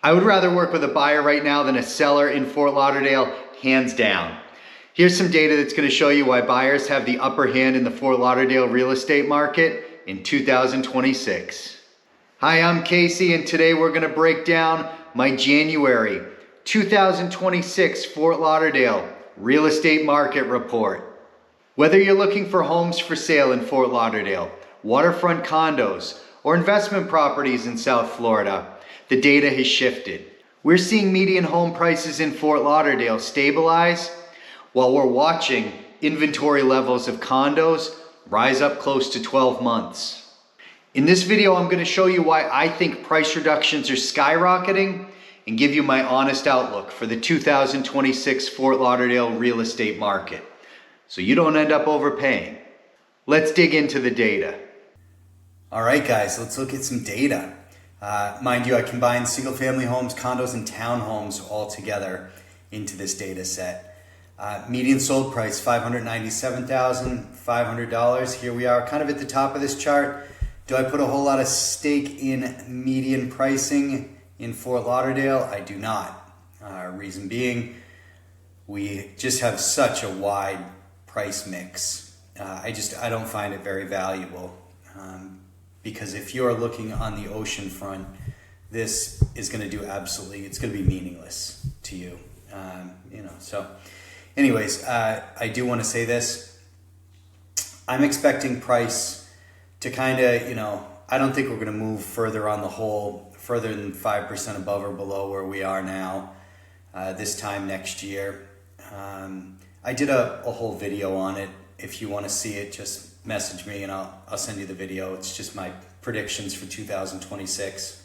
I would rather work with a buyer right now than a seller in Fort Lauderdale, hands down. Here's some data that's going to show you why buyers have the upper hand in the Fort Lauderdale real estate market in 2026. Hi, I'm Casey, and today we're going to break down my January 2026 Fort Lauderdale real estate market report. Whether you're looking for homes for sale in Fort Lauderdale, waterfront condos, or investment properties in South Florida, the data has shifted. We're seeing median home prices in Fort Lauderdale stabilize, while we're watching inventory levels of condos rise up close to 12 months. In this video, I'm going to show you why I think price reductions are skyrocketing and give you my honest outlook for the 2026 Fort Lauderdale real estate market, so you don't end up overpaying. Let's dig into the data. All right, guys, let's look at some data. Mind you, I combined single family homes, condos, and townhomes all together into this data set. Median sold price, $597,500. Here we are kind of at the top of this chart. Do I put a whole lot of stake in median pricing in Fort Lauderdale? I do not. Reason being, we just have such a wide price mix. I don't find it very valuable. Because if you're looking on the ocean front, this is going to do it's going to be meaningless to you. So anyways, I do want to say this. I'm expecting price to kind of, I don't think we're going to move further on the whole, further than 5% above or below where we are now this time next year. I did a whole video on it. If you want to see it, just message me and I'll send you the video. It's just my predictions for 2026.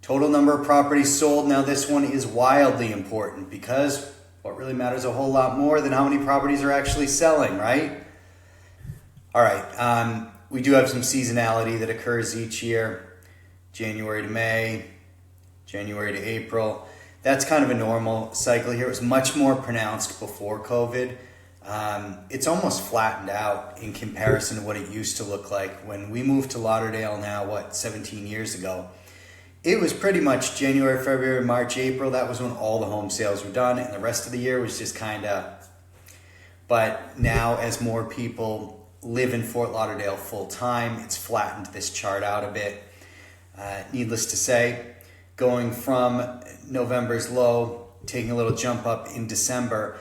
Total number of properties sold. Now this one is wildly important because what really matters a whole lot more than how many properties are actually selling, right? All right, we do have some seasonality that occurs each year. January to May, January to April. That's kind of a normal cycle here. It was much more pronounced before COVID. It's almost flattened out in comparison to what it used to look like when we moved to Lauderdale now, 17 years ago. It was pretty much January, February, March, April. That was when all the home sales were done, and the rest of the year was just but now as more people live in Fort Lauderdale full time, it's flattened this chart out a bit. Needless to say, going from November's low, taking a little jump up in December,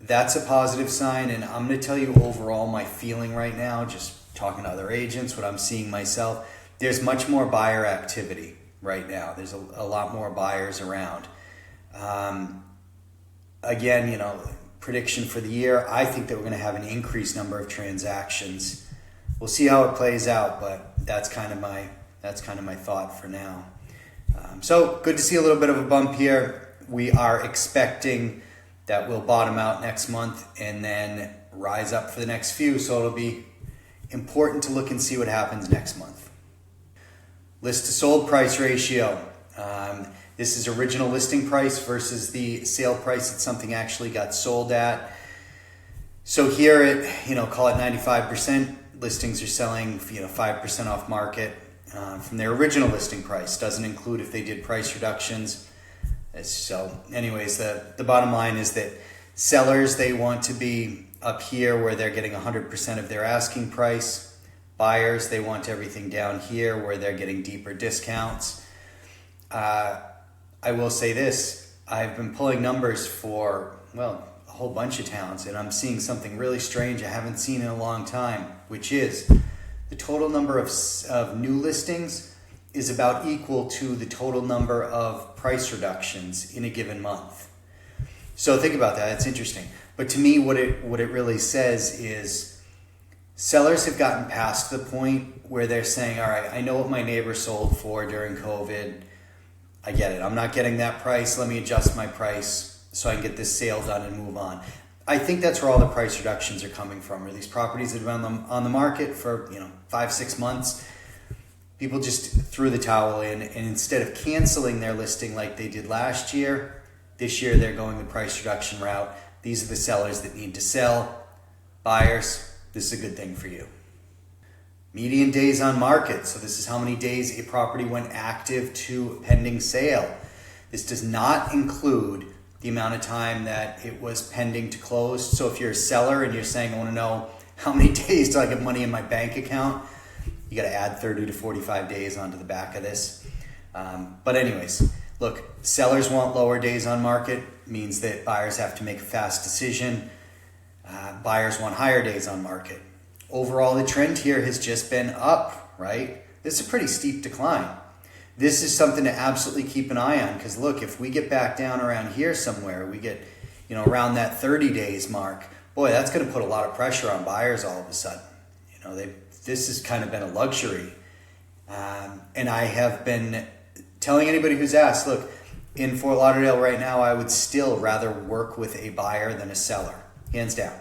that's a positive sign. And I'm going to tell you overall my feeling right now, just talking to other agents, what I'm seeing myself, there's much more buyer activity right now. There's a lot more buyers around. Again, prediction for the year, I think that we're going to have an increased number of transactions. We'll see how it plays out, but that's kind of my thought for now. So good to see a little bit of a bump here. We are expecting that will bottom out next month and then rise up for the next few. So it'll be important to look and see what happens next month. List to sold price ratio. This is original listing price versus the sale price that something actually got sold at. So here at, call it 95%, listings are selling, 5% off market from their original listing price. Doesn't include if they did price reductions. So anyways, the bottom line is that sellers, they want to be up here where they're getting 100% of their asking price. Buyers, they want everything down here where they're getting deeper discounts. I will say this, I've been pulling numbers for, a whole bunch of towns, and I'm seeing something really strange I haven't seen in a long time, which is the total number of new listings is about equal to the total number of price reductions in a given month. So think about that, it's interesting. But to me, what it really says is sellers have gotten past the point where they're saying, all right, I know what my neighbor sold for during COVID. I get it, I'm not getting that price, let me adjust my price so I can get this sale done and move on. I think that's where all the price reductions are coming from, or these properties that have been on the market for 5-6 months. People just threw the towel in, and instead of canceling their listing like they did last year, this year they're going the price reduction route. These are the sellers that need to sell. Buyers, this is a good thing for you. Median days on market. So this is how many days a property went active to pending sale. This does not include the amount of time that it was pending to close. So if you're a seller and you're saying, I want to know how many days do I get money in my bank account, you got to add 30 to 45 days onto the back of this. But anyways, look, sellers want lower days on market, means that buyers have to make a fast decision. Buyers want higher days on market. Overall, the trend here has just been up, right? This is a pretty steep decline. This is something to absolutely keep an eye on, because look, if we get back down around here somewhere, we get, around that 30 days mark, boy, that's going to put a lot of pressure on buyers all of a sudden. This has kind of been a luxury. And I have been telling anybody who's asked, look, in Fort Lauderdale right now, I would still rather work with a buyer than a seller, hands down.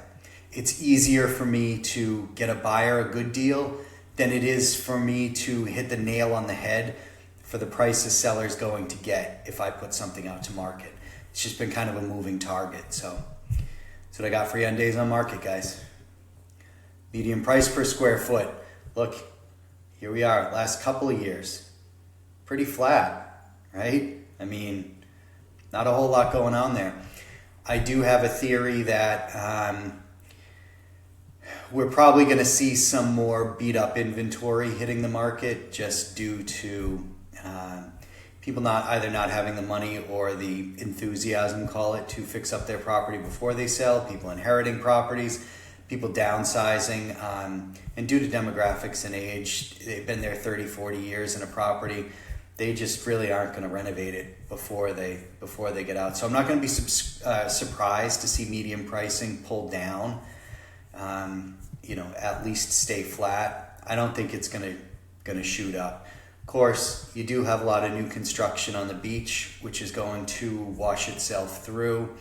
It's easier for me to get a buyer a good deal than it is for me to hit the nail on the head for the price a seller's going to get if I put something out to market. It's just been kind of a moving target. So that's what I got for you on days on market, guys. Median price per square foot. Look, here we are, last couple of years. Pretty flat, right? I mean, not a whole lot going on there. I do have a theory that we're probably going to see some more beat up inventory hitting the market just due to people not having the money or the enthusiasm, call it, to fix up their property before they sell, people inheriting properties, people downsizing, and due to demographics and age, they've been there 30, 40 years in a property. They just really aren't going to renovate it before they get out. So I'm not going to be surprised to see median pricing pull down, at least stay flat. I don't think it's going to shoot up. Of course, you do have a lot of new construction on the beach, which is going to wash itself through.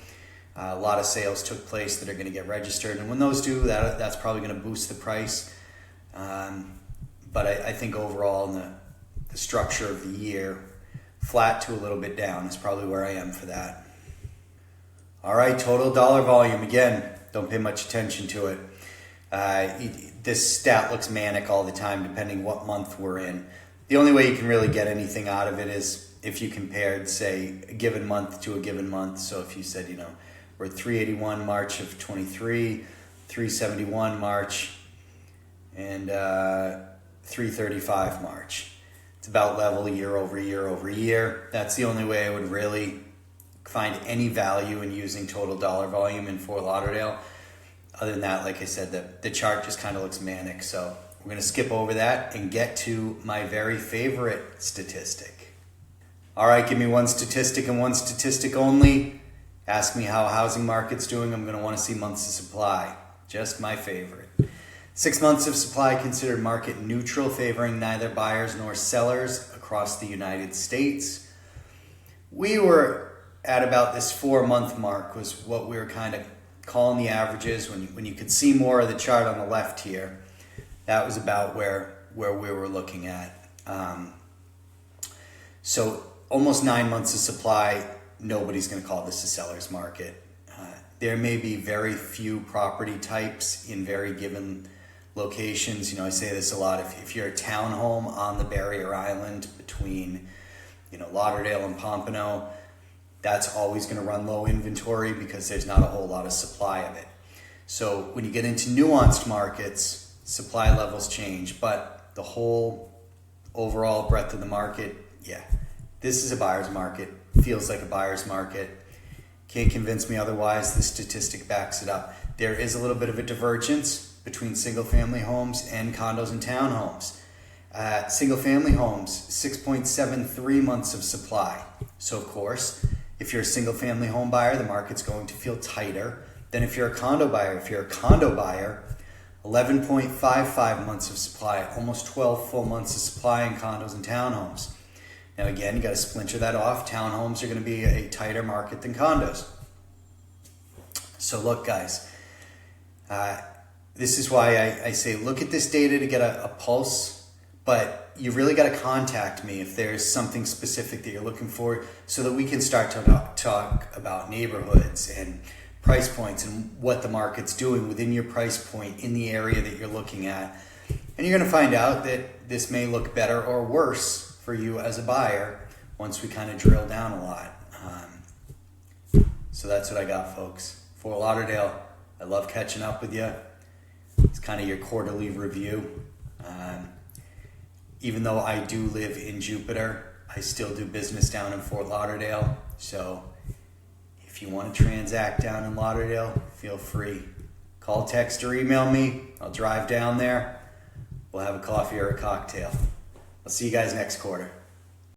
A lot of sales took place that are going to get registered, and when those do, that's probably going to boost the price. But I think overall, in the structure of the year, flat to a little bit down is probably where I am for that. All right, total dollar volume. Again, don't pay much attention to it. This stat looks manic all the time, depending what month we're in. The only way you can really get anything out of it is if you compared, say, a given month to a given month. So if you said, we're at 381 March of 23, 371 March, and 335 March. It's about level year over year over year. That's the only way I would really find any value in using total dollar volume in Fort Lauderdale. Other than that, like I said, the chart just kind of looks manic. So we're going to skip over that and get to my very favorite statistic. All right, give me one statistic and one statistic only. Ask me how a housing market's doing. I'm going to want to see months of supply. Just my favorite. 6 months of supply considered market neutral, favoring neither buyers nor sellers across the United States. We were at about this 4-month mark was what we were kind of calling the averages. When you could see more of the chart on the left here, that was about where we were looking at. So almost 9 months of supply. Nobody's going to call this a seller's market. There may be very few property types in very given locations. I say this a lot. If you're a townhome on the barrier island between, Lauderdale and Pompano, that's always going to run low inventory because there's not a whole lot of supply of it. So when you get into nuanced markets, supply levels change, but the whole overall breadth of the market, this is a buyer's market. Feels like a buyer's market. Can't convince me otherwise. The statistic backs it up. There is a little bit of a divergence between single-family homes and condos and townhomes. Single-family homes, 6.73 months of supply. So of course, if you're a single-family home buyer, the market's going to feel tighter than if you're a condo buyer. If you're a condo buyer, 11.55 months of supply, almost 12 full months of supply in condos and townhomes. Now again, you got to splinter that off. Townhomes are going to be a tighter market than condos. So look, guys, this is why I say look at this data to get a pulse, but you really got to contact me if there's something specific that you're looking for so that we can start to talk about neighborhoods and price points and what the market's doing within your price point in the area that you're looking at. And you're going to find out that this may look better or worse for you as a buyer once we kind of drill down a lot. So that's what I got, folks. Fort Lauderdale, I love catching up with you. It's kind of your quarterly review. Even though I do live in Jupiter, I still do business down in Fort Lauderdale. So if you want to transact down in Lauderdale, feel free. Call, text, or email me. I'll drive down there. We'll have a coffee or a cocktail. I'll see you guys next quarter.